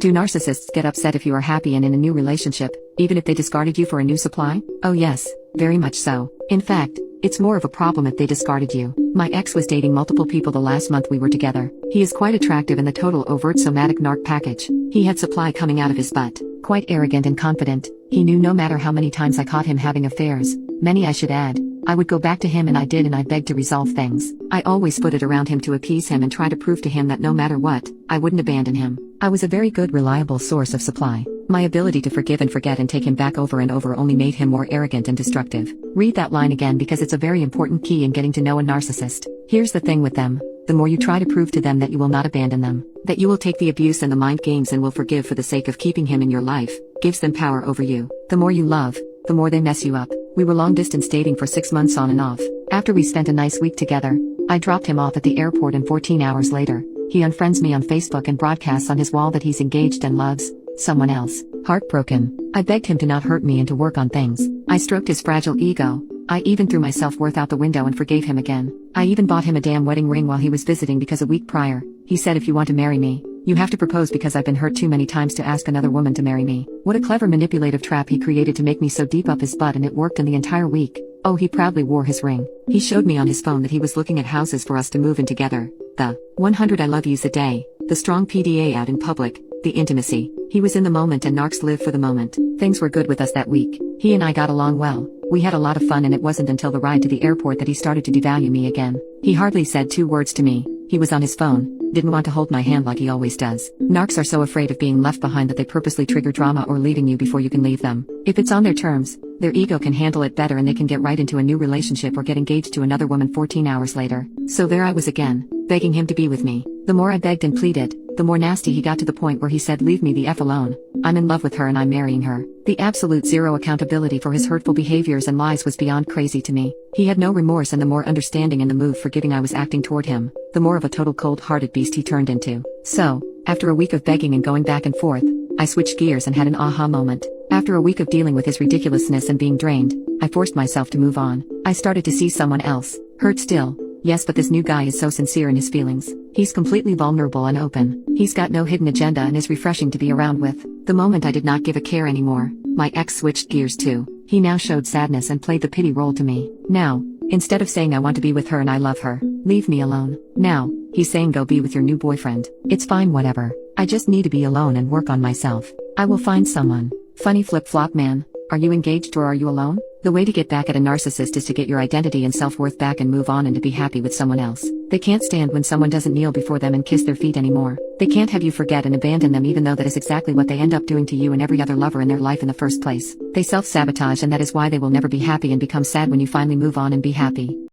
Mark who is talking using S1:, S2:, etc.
S1: Do narcissists get upset if you are happy and in a new relationship, even if they discarded you for a new supply? Oh yes, very much so. In fact, it's more of a problem if they discarded you. My ex was dating multiple people the last month we were together. He is quite attractive and the total overt somatic narc package. He had supply coming out of his butt. Quite arrogant and confident. He knew no matter how many times I caught him having affairs, many I should add, I would go back to him and I did and I begged to resolve things. I always put it around him to appease him and try to prove to him that no matter what, I wouldn't abandon him. I was a very good reliable source of supply. My ability to forgive and forget and take him back over and over only made him more arrogant and destructive. Read that line again because it's a very important key in getting to know a narcissist. Here's the thing with them. The more you try to prove to them that you will not abandon them, that you will take the abuse and the mind games and will forgive for the sake of keeping him in your life, gives them power over you. The more you love, the more they mess you up. We were long distance dating for 6 months on and off. After we spent a nice week together, I dropped him off at the airport and 14 hours later, he unfriends me on Facebook and broadcasts on his wall that he's engaged and loves someone else. Heartbroken, I begged him to not hurt me and to work on things. I stroked his fragile ego. I even threw my self-worth out the window and forgave him again. I even bought him a damn wedding ring while he was visiting because a week prior, he said if you want to marry me, you have to propose because I've been hurt too many times to ask another woman to marry me. What a clever manipulative trap he created to make me so deep up his butt, and it worked in the entire week. Oh, he proudly wore his ring. He showed me on his phone that he was looking at houses for us to move in together. The 100 I love yous a day. The strong PDA out in public. The intimacy. He was in the moment and narcs live for the moment. Things were good with us that week. He and I got along well. We had a lot of fun and it wasn't until the ride to the airport that he started to devalue me again. He hardly said 2 words to me. He was on his phone. Didn't want to hold my hand like he always does. Narcs are so afraid of being left behind that they purposely trigger drama or leaving you before you can leave them. If it's on their terms, their ego can handle it better and they can get right into a new relationship or get engaged to another woman 14 hours later. So there I was again, begging him to be with me. The more I begged and pleaded, the more nasty he got, to the point where he said, leave me the F alone. I'm in love with her and I'm marrying her. The absolute zero accountability for his hurtful behaviors and lies was beyond crazy to me. He had no remorse, and the more understanding and the move forgiving I was acting toward him, the more of a total cold-hearted beast he turned into. So, after a week of begging and going back and forth, I switched gears and had an aha moment. After a week of dealing with his ridiculousness and being drained, I forced myself to move on. I started to see someone else. Hurt still. Yes, but this new guy is so sincere in his feelings. He's completely vulnerable and open. He's got no hidden agenda and is refreshing to be around with. The moment I did not give a care anymore, my ex switched gears too. He now showed sadness and played the pity role to me. Now, instead of saying I want to be with her and I love her, leave me alone. Now, he's saying go be with your new boyfriend. It's fine, whatever. I just need to be alone and work on myself. I will find someone. Funny flip-flop man. Are you engaged or are you alone? The way to get back at a narcissist is to get your identity and self-worth back and move on and to be happy with someone else. They can't stand when someone doesn't kneel before them and kiss their feet anymore. They can't have you forget and abandon them, even though that is exactly what they end up doing to you and every other lover in their life in the first place. They self-sabotage, and that is why they will never be happy and become sad when you finally move on and be happy.